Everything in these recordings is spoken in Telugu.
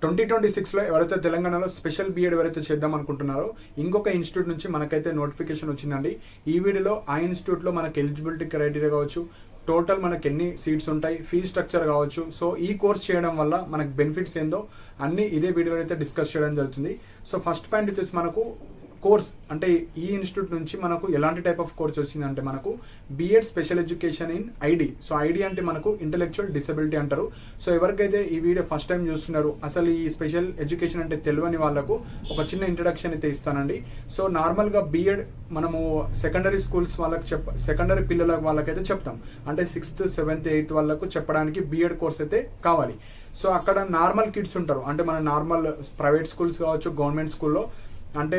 2026లో ఎవరైతే తెలంగాణలో స్పెషల్ బీఎడ్ ఎవరైతే చేద్దాం అనుకుంటున్నారో ఇంకొక ఇన్స్టిట్యూట్ నుంచి మనకైతే నోటిఫికేషన్ వచ్చిందండి. ఈ వీడియోలో ఆ ఇన్స్టిట్యూట్లో మనకి ఎలిజిబిలిటీ క్రైటీరియా కావచ్చు, టోటల్ మనకి ఎన్ని సీట్స్ ఉంటాయి, ఫీ స్ట్రక్చర్ కావచ్చు, సో ఈ కోర్స్ చేయడం వల్ల మనకు బెనిఫిట్స్ ఏందో అన్ని ఇదే వీడియోలో అయితే డిస్కస్ చేయడం జరుగుతుంది. సో ఫస్ట్ పాయింట్ వచ్చేసి మనకు కోర్స్ అంటే ఈ ఇన్స్టిట్యూట్ నుంచి మనకు ఎలాంటి టైప్ ఆఫ్ కోర్స్ వచ్చిందంటే మనకు BEd special education in ID. So ID అంటే మనకు ఇంటెలెక్చువల్ డిసెబిలిటీ అంటారు. సో ఎవరికైతే ఈ వీడియో ఫస్ట్ టైం చూస్తున్నారో అసలు ఈ స్పెషల్ ఎడ్యుకేషన్ అంటే తెలియని వాళ్ళకు ఒక చిన్న ఇంట్రడక్షన్ అయితే ఇస్తానండి. సో నార్మల్గా బీఎడ్ మనము సెకండరీ స్కూల్స్ వాళ్ళకి సెకండరీ పిల్లల వాళ్ళకైతే చెప్తాం, అంటే 6th 7th 8th వాళ్ళకు చెప్పడానికి బీఎడ్ కోర్స్ అయితే కావాలి. సో అక్కడ నార్మల్ కిడ్స్ ఉంటారు, అంటే మన నార్మల్ ప్రైవేట్ స్కూల్స్ కావచ్చు, గవర్నమెంట్ స్కూల్లో అంటే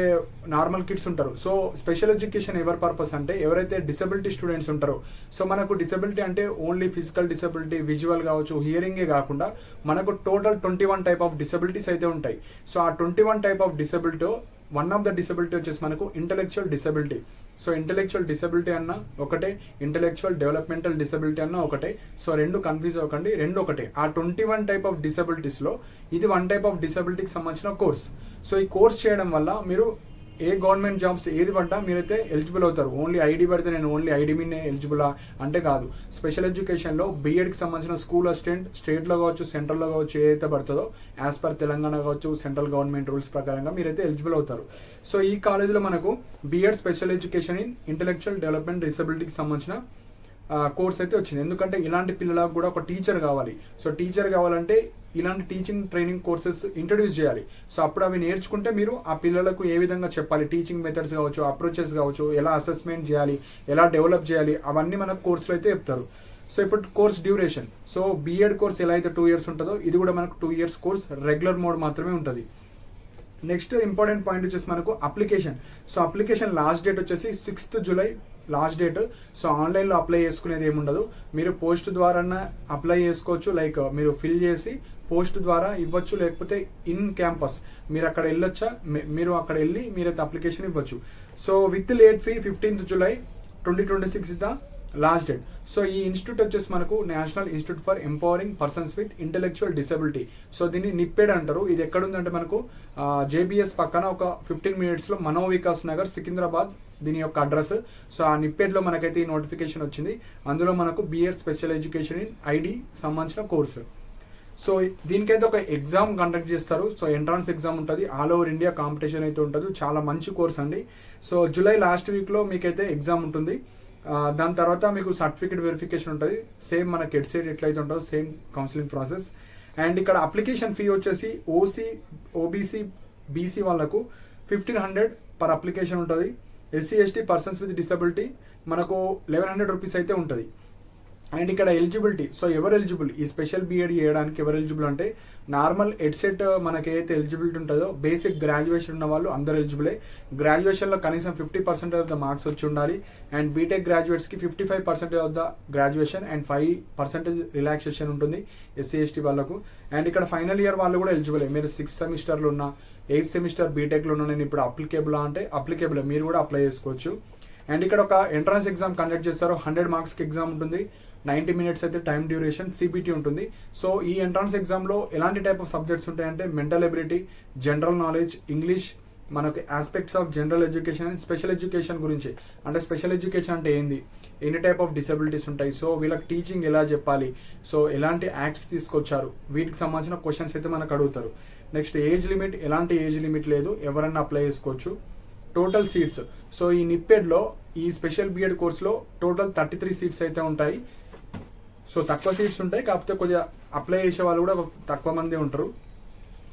నార్మల్ కిడ్స్ ఉంటారు. సో స్పెషల్ ఎడ్యుకేషన్ ఎవరి పర్పస్ అంటే ఎవరైతే డిసెబిలిటీ స్టూడెంట్స్ ఉంటారో, సో మనకు డిసెబిలిటీ అంటే ఓన్లీ ఫిజికల్ డిసెబిలిటీ, విజువల్ కావచ్చు, హియరింగే కాకుండా మనకు టోటల్ 21 టైప్ ఆఫ్ డిసెబిలిటీస్ అయితే ఉంటాయి. సో ఆ 21 type of disability one of the disability వచ్చేసి మనకు intellectual disability. So intellectual disability అన్న ఒకటే, ఇంటెలెక్చువల్ డెవలప్మెంటల్ డిసెబిలిటీ అన్న ఒకటే. సో రెండు కన్ఫ్యూజ్ అవ్వకండి, రెండు ఒకటే. ఆ 21 టైప్ ఆఫ్ డిసెబిలిటీస్లో ఇది 1 టైప్ ఆఫ్ డిసెబిలిటీకి సంబంధించిన కోర్స్. సో ఈ కోర్స్ చేయడం వల్ల మీరు ఏ గవర్నమెంట్ జాబ్స్ ఏది పడ్డా మీరైతే ఎలిజిబుల్ అవుతారు. ఓన్లీ ఐడి పడితే నేను ఓన్లీ ఐడి మీదే ఎలిజిబులా అంటే కాదు. స్పెషల్ ఎడ్యుకేషన్లో బీఎడ్కి సంబంధించిన స్కూల్ అసిస్టెంట్ స్టేట్లో కావచ్చు, సెంట్రల్లో కావచ్చు, ఏదైతే పడుతుందో యాజ్ పర్ తెలంగాణ కావచ్చు, సెంట్రల్ గవర్నమెంట్ రూల్స్ ప్రకారంగా మీరైతే ఎలిజిబుల్ అవుతారు. సో ఈ కాలేజీలో మనకు BEd special education in intellectual development డిసెబిలిటీకి సంబంధించిన కోర్స్ అయితే వచ్చింది. ఎందుకంటే ఇలాంటి పిల్లలకు కూడా ఒక టీచర్ కావాలి. సో టీచర్ కావాలంటే ఇలాంటి టీచింగ్ ట్రైనింగ్ కోర్సెస్ ఇంట్రడ్యూస్ చేయాలి. సో అప్పుడు అవి నేర్చుకుంటే మీరు ఆ పిల్లలకు ఏ విధంగా చెప్పాలి, టీచింగ్ మెథడ్స్ కావచ్చు, అప్రోచెస్ కావచ్చు, ఎలా అసెస్మెంట్ చేయాలి, ఎలా డెవలప్ చేయాలి, అవన్నీ మనకు కోర్సులో అయితే చెప్తారు. సో ఇప్పుడు course duration, so B Ed course ఎలా అయితే 2 years ఉంటుందో ఇది కూడా మనకు 2 years కోర్స్, రెగ్యులర్ మోడ్ మాత్రమే ఉంటుంది. నెక్స్ట్ ఇంపార్టెంట్ పాయింట్ వచ్చేసి మనకు application. So application last date వచ్చేసి 6th July last date. So ఆన్లైన్లో అప్లై చేసుకునేది ఏముండదు, మీరు పోస్ట్ ద్వారా అప్లై చేసుకోవచ్చు. లైక్ మీరు ఫిల్ చేసి పోస్ట్ ద్వారా ఇవ్వచ్చు, లేకపోతే ఇన్ క్యాంపస్ మీరు అక్కడ వెళ్ళొచ్చా, మీరు అక్కడ వెళ్ళి మీరైతే అప్లికేషన్ ఇవ్వచ్చు. So with late fee 15th July 2026 is the last date. So ఈ ఇన్స్టిట్యూట్ వచ్చేసి మనకు national institute for empowering persons with intellectual disability. So దీన్ని నిప్పెడ్ అంటారు. ఇది ఎక్కడుందంటే మనకు జేబీఎస్ పక్కన ఒక 15 minutesలో మనోవికాస్ నగర్, సికింద్రాబాద్ దీని యొక్క అడ్రస్. సో ఆ నిప్పెడ్లో మనకైతే ఈ నోటిఫికేషన్ వచ్చింది. అందులో మనకు BEd special education in ID సంబంధించిన కోర్సు. సో దీనికైతే ఒక ఎగ్జామ్ కండక్ట్ చేస్తారు. సో ఎంట్రన్స్ ఎగ్జామ్ ఉంటుంది, ఆల్ ఓవర్ ఇండియా కాంపిటీషన్ అయితే ఉంటుంది. చాలా మంచి కోర్స్ అండి. సో జూలై లాస్ట్ వీక్లో మీకైతే ఎగ్జామ్ ఉంటుంది. దాని తర్వాత మీకు సర్టిఫికేట్ వెరిఫికేషన్ ఉంటుంది. సేమ్ మన ఎడ్సెట్ ఎట్లయితే ఉంటుందో సేమ్ కౌన్సిలింగ్ ప్రాసెస్. అండ్ ఇక్కడ అప్లికేషన్ ఫీ వచ్చేసి ఓసీ, ఓబీసీ, బీసీ వాళ్ళకు 1500 పర్ అప్లికేషన్ ఉంటుంది. SC ST persons with disability మనకు 1100 రూపీస్ అయితే ఉంటుంది. అండ్ ఇక్కడ ఎలిజిబిలిటీ, సో ఎవరు ఎలిజిబుల్ ఈ స్పెషల్ బీఎడ్ చేయడానికి ఎవరు ఎలిజిబుల్ అంటే నార్మల్ ఎడ్సెట్ మనకి ఏదైతే ఎలిజిబిలిటీ ఉంటుందో బేసిక్ గ్రాడ్యుయేషన్ ఉన్న వాళ్ళు అందరూ ఎలిజిబులే. గ్రాడ్యుయేషన్లో కనీసం 50% ఆఫ్ ద మార్క్స్ వచ్చి ఉండాలి. అండ్ బీటెక్ గ్రాడ్యుయేట్స్కి 55% of the graduation and 5% relaxation ఉంటుంది ఎస్సీ ఎస్టీ వాళ్ళకు. అండ్ ఇక్కడ ఫైనల్ ఇయర్ వాళ్ళు కూడా ఎలిజిబులే. మీరు 6th సెమిస్టర్లో ఉన్న, 8th సెమిస్టర్ బీటెక్లో ఉన్న, నేను ఇప్పుడు అప్లికేబుల్ అంటే అప్లికేబుల్, మీరు కూడా అప్లై చేసుకోవచ్చు. అండ్ ఇక్కడ ఒక ఎంట్రన్స్ ఎగ్జామ్ కండక్ట్ చేస్తారు. 100 marksకి ఎగ్జామ్ ఉంటుంది. 90 minutes అయితే టైం డ్యూరేషన్, సిబిటీ ఉంటుంది. సో ఈ ఎంట్రన్స్ ఎగ్జామ్లో ఎలాంటి టైప్ ఆఫ్ సబ్జెక్ట్స్ ఉంటాయంటే mental ability, general knowledge, English, మనకి aspects of general education and special education గురించి. అంటే స్పెషల్ ఎడ్యుకేషన్ అంటే ఏంది, ఎన్ని టైప్ ఆఫ్ డిసెబిలిటీస్ ఉంటాయి, సో వీళ్ళకి టీచింగ్ ఎలా చెప్పాలి, సో ఎలాంటి యాక్ట్స్ తీసుకొచ్చారు, వీటికి సంబంధించిన క్వశ్చన్స్ అయితే మనకు అడుగుతారు. నెక్స్ట్ ఏజ్ లిమిట్, ఎలాంటి ఏజ్ లిమిట్ లేదు, ఎవరన్నా అప్లై చేసుకోవచ్చు. టోటల్ సీట్స్, సో ఈ నిప్పెడ్లో ఈ స్పెషల్ బీఎడ్ కోర్సులో టోటల్ 33 సీట్స్ అయితే ఉంటాయి. సో తక్కువ సీట్స్ ఉంటాయి, కాకపోతే కొద్దిగా అప్లై చేసే వాళ్ళు కూడా తక్కువ మంది ఉంటారు.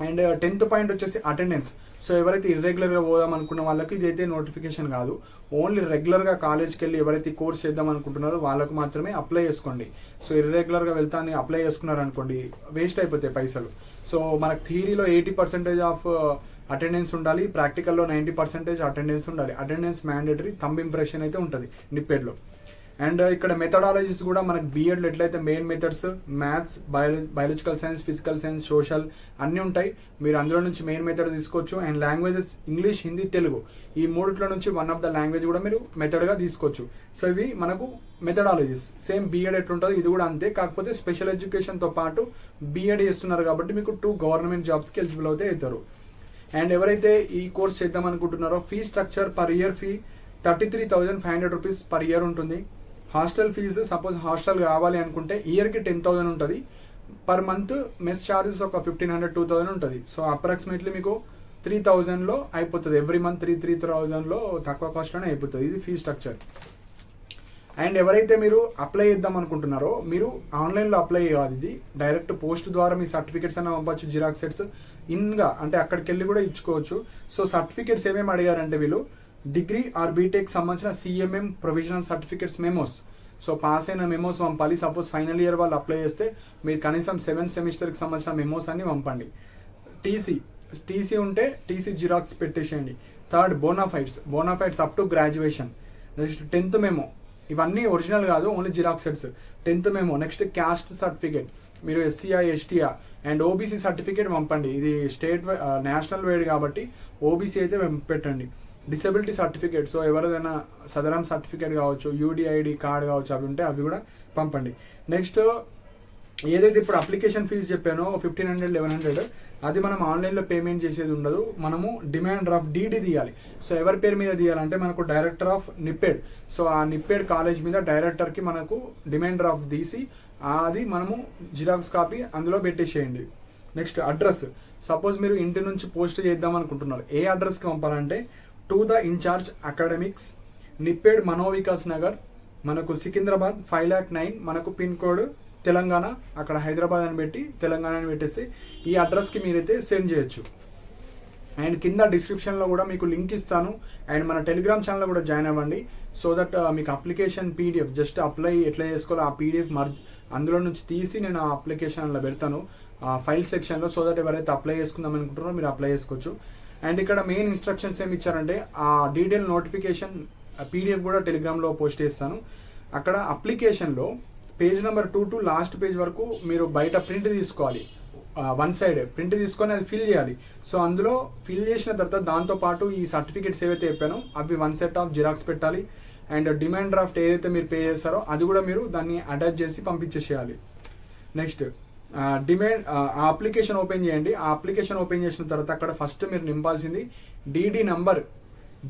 అండ్ 10th పాయింట్ వచ్చేసి అటెండెన్స్. సో ఎవరైతే ఇర్రెగ్యులర్గా పోదాం అనుకున్న వాళ్ళకి ఇదైతే నోటిఫికేషన్ కాదు. ఓన్లీ రెగ్యులర్గా కాలేజ్కి వెళ్ళి ఎవరైతే కోర్స్ చేద్దాం అనుకుంటున్నారో వాళ్ళకు మాత్రమే అప్లై చేసుకోండి. సో ఇర్రెగ్యులర్గా వెళ్తాను అప్లై చేసుకున్నారు అనుకోండి, వేస్ట్ అయిపోతాయి పైసలు. సో మనకు థియరీలో 80% ఆఫ్ అటెండెన్స్ ఉండాలి, ప్రాక్టికల్లో 90% అటెండెన్స్ ఉండాలి. అటెండెన్స్ మ్యాండేటరీ, థంబ్ ఇంప్రెషన్ అయితే ఉంటుంది నిప్పెడ్లో. అండ్ ఇక్కడ మెథడాలజీస్ కూడా మనకి బీఎడ్లో ఎట్లయితే main methods maths, biological science, physical science, social అన్నీ ఉంటాయి. మీరు అందులో నుంచి మెయిన్ మెథడ్ తీసుకోవచ్చు. And languages English, Hindi, Telugu ఈ మూడిట్లో నుంచి వన్ ఆఫ్ ద లాంగ్వేజ్ కూడా మీరు మెథడ్గా తీసుకోవచ్చు. సో ఇవి మనకు మెథడాలజీస్. సేమ్ బీఎడ్ ఎట్లుంటుందో ఇది కూడా అంతే, కాకపోతే స్పెషల్ ఎడ్యుకేషన్తో పాటు బీఎడ్ చేస్తున్నారు కాబట్టి మీకు 2 గవర్నమెంట్ జాబ్స్కి ఎలిజిబుల్ అవుతారు. అండ్ ఎవరైతే ఈ కోర్స్ చేద్దాం అనుకుంటున్నారో fee structure per year fee 33,500 rupees per year ఉంటుంది. హాస్టల్ ఫీజు సపోజ్ హాస్టల్ కావాలి అనుకుంటే ఇయర్కి 10,000 ఉంటుంది. పర్ మంత్ మెస్ ఛార్జెస్ ఒక 1,500-2,000 ఉంటుంది. సో అప్రాక్సిమేట్లీ మీకు 3,000లో అయిపోతుంది. ఎవ్రీ మంత్ 3,000లో తక్కువ కాస్ట్లోనే అయిపోతుంది. ఇది ఫీ స్ట్రక్చర్. అండ్ ఎవరైతే మీరు అప్లై చేద్దాం అనుకుంటున్నారో మీరు ఆన్లైన్లో అప్లై కాదు, ఇది డైరెక్ట్ పోస్ట్ ద్వారా మీ సర్టిఫికేట్స్ అన్న పంపచ్చు, జిరాక్స్ సెట్స్ ఇన్గా అంటే అక్కడికి వెళ్ళి కూడా ఇచ్చుకోవచ్చు. సో సర్టిఫికేట్స్ ఏమేమి అడిగారంటే వీళ్ళు డిగ్రీ ఆర్ బీటెక్ సంబంధించిన CMM provisional certificates memos. So pass అయిన మెమోస్ పంపాలి. సపోజ్ ఫైనల్ ఇయర్ వాళ్ళు అప్లై చేస్తే మీరు కనీసం 7th సెమిస్టర్కి సంబంధించిన మెమోస్ అన్ని పంపండి. టీసీ ఉంటే టీసీ జిరాక్స్ పెట్టేసేయండి. Third bonafides up to graduation. Next 10th memo, ఇవన్నీ ఒరిజినల్ కాదు, only xerox sets. 10th memo. Next caste certificate, మీరు ఎస్సీఆ ఎస్టీఆ అండ్ ఓబీసీ సర్టిఫికేట్ పంపండి. ఇది స్టేట్ నేషనల్ వైడ్ కాబట్టి ఓబీసీ అయితే పెట్టండి. డిసెబిలిటీ సర్టిఫికేట్, సో ఎవరిదైనా సదరం సర్టిఫికేట్ కావచ్చు, యూడిఐడి కార్డ్ కావచ్చు, అవి ఉంటే అవి కూడా పంపండి. నెక్స్ట్ ఏదైతే ఇప్పుడు అప్లికేషన్ ఫీజు చెప్పానో 1,500-1,100 అది మనం ఆన్లైన్లో పేమెంట్ చేసేది ఉండదు. మనము డిమాండ్ డ్రాఫ్ట్ డీడీ తీయాలి. సో ఎవరి పేరు మీద తీయాలంటే మనకు డైరెక్టర్ ఆఫ్ నిప్పెడ్, సో ఆ నిప్పెడ్ కాలేజ్ మీద డైరెక్టర్కి మనకు డిమాండ్ డ్రాఫ్ట్ తీసి అది మనము జిరాక్స్ కాపీ అందులో పెట్టేసేయండి. నెక్స్ట్ అడ్రస్, సపోజ్ మీరు ఇంటి నుంచి పోస్ట్ చేద్దాం అనుకుంటున్నారు, ఏ అడ్రస్కి పంపాలంటే to the incharge academics, NIEPID Manovikas Nagar, మనకు సికింద్రాబాద్ 5,09,000, మనకు పిన్ కోడ్ తెలంగాణ, అక్కడ హైదరాబాద్ అని పెట్టి తెలంగాణ అని పెట్టేసి ఈ అడ్రస్కి మీరైతే సెండ్ చేయొచ్చు. అండ్ కింద డిస్క్రిప్షన్లో కూడా మీకు లింక్ ఇస్తాను. అండ్ మన టెలిగ్రామ్ ఛానల్లో కూడా జాయిన్ అవ్వండి. సో దట్ మీకు అప్లికేషన్ పీడిఎఫ్ జస్ట్ అప్లై ఎట్లా చేసుకోవాలో ఆ పీడిఎఫ్ అందులో నుంచి తీసి నేను ఆ అప్లికేషన్లో పెడతాను ఫైల్ సెక్షన్లో. సో దట్ ఎవరైతే అప్లై చేసుకుందాం అనుకుంటారో మీరు అప్లై చేసుకోవచ్చు. అండ్ ఇక్కడ మెయిన్ ఇన్స్ట్రక్షన్స్ ఏమి ఇచ్చారంటే ఆ డీటెయిల్ నోటిఫికేషన్ పీడిఎఫ్ కూడా టెలిగ్రామ్లో పోస్ట్ చేస్తాను. అక్కడ అప్లికేషన్లో page number 2 to last page వరకు మీరు బయట ప్రింట్ తీసుకోవాలి. 1 సైడ్ ప్రింట్ తీసుకొని అది ఫిల్ చేయాలి. సో అందులో ఫిల్ చేసిన తర్వాత దాంతోపాటు ఈ సర్టిఫికేట్స్ ఏవైతే చెప్పానో అవి 1 సెట్ ఆఫ్ జిరాక్స్ పెట్టాలి. అండ్ డిమాండ్ డ్రాఫ్ట్ ఏదైతే మీరు పే చేస్తారో అది కూడా మీరు దాన్ని అటాచ్ చేసి పంపించేసేయాలి. నెక్స్ట్ ఆ అప్లికేషన్ ఓపెన్ చేయండి. ఆ అప్లికేషన్ ఓపెన్ చేసిన తర్వాత అక్కడ ఫస్ట్ మీరు నింపాల్సింది డీడీ నంబర్,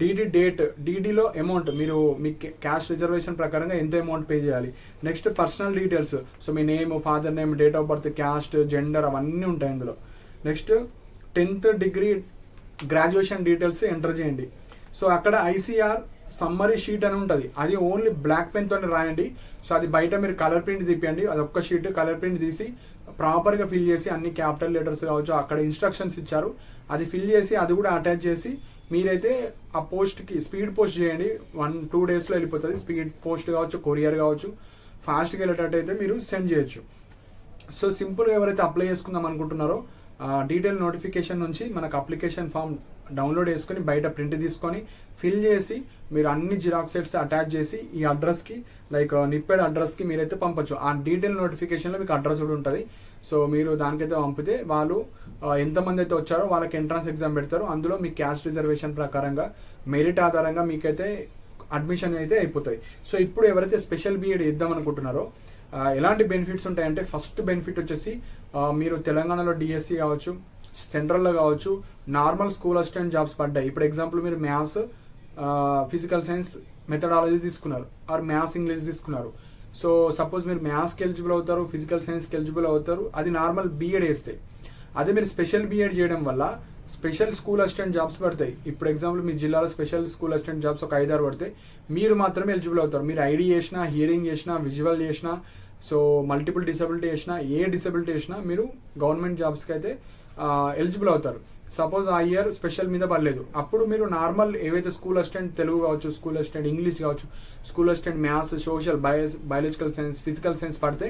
డీడీ డేట్, డీడీలో అమౌంట్, మీరు మీ క్యాష్ రిజర్వేషన్ ప్రకారంగా ఎంత అమౌంట్ పే చేయాలి. నెక్స్ట్ పర్సనల్ డీటెయిల్స్, సో మీ name, father name, date of birth, caste, gender అవన్నీ ఉంటాయి అందులో. Next 10th degree graduation details enter చేయండి. సో అక్కడ ఐసీఆర్ సమ్మరీ షీట్ అని ఉంటుంది, అది ఓన్లీ బ్లాక్ పెన్తో రాయండి. సో అది బయట మీరు కలర్ ప్రింట్ తీపియండి, అది ఒక్క షీట్ కలర్ ప్రింట్ తీసి ప్రాపర్గా ఫిల్ చేసి అన్ని క్యాపిటల్ లెటర్స్ కావచ్చు, అక్కడ ఇన్స్ట్రక్షన్స్ ఇచ్చారు అది ఫిల్ చేసి అది కూడా అటాచ్ చేసి మీరైతే ఆ పోస్ట్కి స్పీడ్ పోస్ట్ చేయండి. 1-2 డేస్లో వెళ్ళిపోతుంది. స్పీడ్ పోస్ట్ కావచ్చు, కొరియర్ కావచ్చు, ఫాస్ట్గా వెళ్ళేటట్టు అయితే మీరు సెండ్ చేయొచ్చు. సో సింపుల్గా ఎవరైతే అప్లై చేసుకుందాం అనుకుంటున్నారో డీటెయిల్ నోటిఫికేషన్ నుంచి మనకు అప్లికేషన్ ఫామ్ డౌన్లోడ్ చేసుకొని బయట ప్రింట్ తీసుకొని ఫిల్ చేసి మీరు అన్ని జిరాక్స్ సెట్స్ అటాచ్ చేసి ఈ అడ్రస్కి లైక్ నిప్పెడ్ అడ్రస్కి మీరైతే పంపచ్చు. ఆ డీటెయిల్ నోటిఫికేషన్లో మీకు అడ్రస్ కూడా ఉంటుంది. సో మీరు దానికైతే పంపితే వాళ్ళు ఎంతమంది అయితే వచ్చారో వాళ్ళకి ఎంట్రన్స్ ఎగ్జామ్ పెడతారు. అందులో మీ క్యాస్ట్ రిజర్వేషన్ ప్రకారంగా మెరిట్ ఆధారంగా మీకైతే అడ్మిషన్ అయితే అయిపోతాయి. సో ఇప్పుడు ఎవరైతే స్పెషల్ బీఎడ్ ఇద్దాం అనుకుంటున్నారో ఎలాంటి బెనిఫిట్స్ ఉంటాయంటే ఫస్ట్ బెనిఫిట్ వచ్చేసి మీరు తెలంగాణలో డిఎస్సి కావచ్చు, సెంట్రల్లో కావచ్చు, నార్మల్ స్కూల్ అసిస్టెంట్ జాబ్స్ పడ్డాయి. ఇప్పుడు ఎగ్జాంపుల్ మీరు మ్యాథ్స్, ఫిజికల్ సైన్స్ మెథడాలజీ తీసుకున్నారు ఆర్ మ్యాథ్స్ ఇంగ్లీష్ తీసుకున్నారు. సో సపోజ్ మీరు మ్యాథ్స్కి ఎలిజిబుల్ అవుతారు, ఫిజికల్ సైన్స్కి ఎలిజిబుల్ అవుతారు, అది నార్మల్ బీఎడ్ వేస్తే. అదే మీరు స్పెషల్ బీఎడ్ చేయడం వల్ల స్పెషల్ స్కూల్ అసిస్టెంట్ జాబ్స్ పడతాయి. ఇప్పుడు ఎగ్జాంపుల్ మీ జిల్లాలో స్పెషల్ స్కూల్ అసిస్టెంట్ జాబ్స్ ఒక 5-6 పడతాయి, మీరు మాత్రమే ఎలిజిబుల్ అవుతారు. మీరు ఐడి చేసినా, హియరింగ్ చేసినా, విజువల్ చేసినా, సో మల్టిపుల్ డిసబిలిటీ చేసినా, ఏ డిసబిలిటీ చేసినా మీరు గవర్నమెంట్ జాబ్స్కి అయితే ఎలిజిబుల్ అవుతారు. సపోజ్ ఆ ఇయర్ స్పెషల్ మీద పడలేదు, అప్పుడు మీరు నార్మల్ ఏవైతే స్కూల్ అసిస్టెంట్ తెలుగు కావచ్చు, స్కూల్ అసిస్టెంట్ ఇంగ్లీష్ కావచ్చు, school assistant maths, social, biological science, physical science పడితే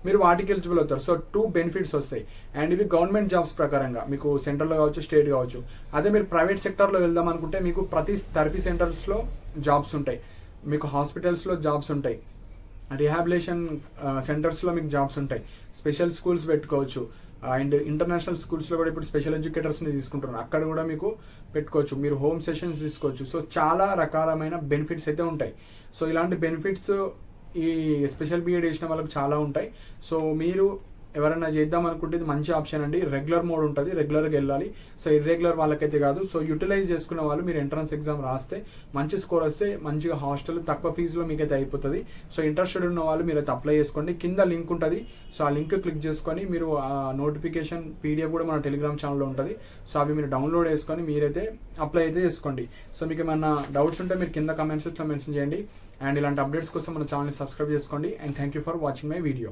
మీరు వాటికి ఎలిజిబుల్ అవుతారు. సో 2 బెనిఫిట్స్ వస్తాయి. అండ్ ఇవి గవర్నమెంట్ జాబ్స్ ప్రకారంగా మీకు సెంట్రల్లో కావచ్చు, స్టేట్ కావచ్చు. అదే మీరు ప్రైవేట్ సెక్టర్లో వెళ్దాం అనుకుంటే మీకు ప్రతి థెరపీ సెంటర్స్లో జాబ్స్ ఉంటాయి, మీకు హాస్పిటల్స్లో జాబ్స్ ఉంటాయి, రిహాబిలేషన్ సెంటర్స్లో మీకు జాబ్స్ ఉంటాయి, స్పెషల్ స్కూల్స్ పెట్టుకోవచ్చు, అండ్ ఇంటర్నేషనల్ స్కూల్స్లో కూడా ఇప్పుడు స్పెషల్ ఎడ్యుకేటర్స్ని తీసుకుంటున్నారు, అక్కడ కూడా మీకు పెట్టుకోవచ్చు, మీరు హోమ్ సెషన్స్ తీసుకోవచ్చు. సో చాలా రకాలమైన బెనిఫిట్స్ అయితే ఉంటాయి. సో ఇలాంటి బెనిఫిట్స్ ఈ స్పెషల్ బీఎడ్ చేసిన వాళ్ళకి చాలా ఉంటాయి. సో మీరు ఎవరైనా చేద్దాం అనుకుంటే ఇది మంచి ఆప్షన్ అండి. రెగ్యులర్ మోడ్ ఉంటుంది, రెగ్యులర్గా వెళ్ళాలి. సో ఇర్రెగ్యులర్ వాళ్ళకైతే కాదు. సో యూటిలైజ్ చేసుకున్న వాళ్ళు మీరు ఎంట్రన్స్ ఎగ్జామ్ రాస్తే మంచి స్కోర్ వస్తే మంచిగా హాస్టల్ తక్కువ ఫీజులో మీకైతే అయిపోతుంది. సో ఇంట్రెస్టెడ్ ఉన్న వాళ్ళు మీరు అయితే అప్లై చేసుకోండి. కింద లింక్ ఉంటుంది. సో ఆ లింక్ క్లిక్ చేసుకొని మీరు ఆ నోటిఫికేషన్ పీడిఎఫ్ కూడా మన టెలిగ్రామ్ ఛానల్లో ఉంటుంది. సో అవి మీరు డౌన్లోడ్ చేసుకొని మీరైతే అప్లై అయితే చేసుకోండి. సో మీకు ఏమైనా డౌట్స్ ఉంటే మీరు కింద కమెంట్స్లో మెన్షన్ చేయండి. అండ్ ఇలాంటి అప్డేట్స్ కోసం మన ఛానల్ని సబ్స్క్రైబ్ చేసుకోండి. And thank you for watching my video.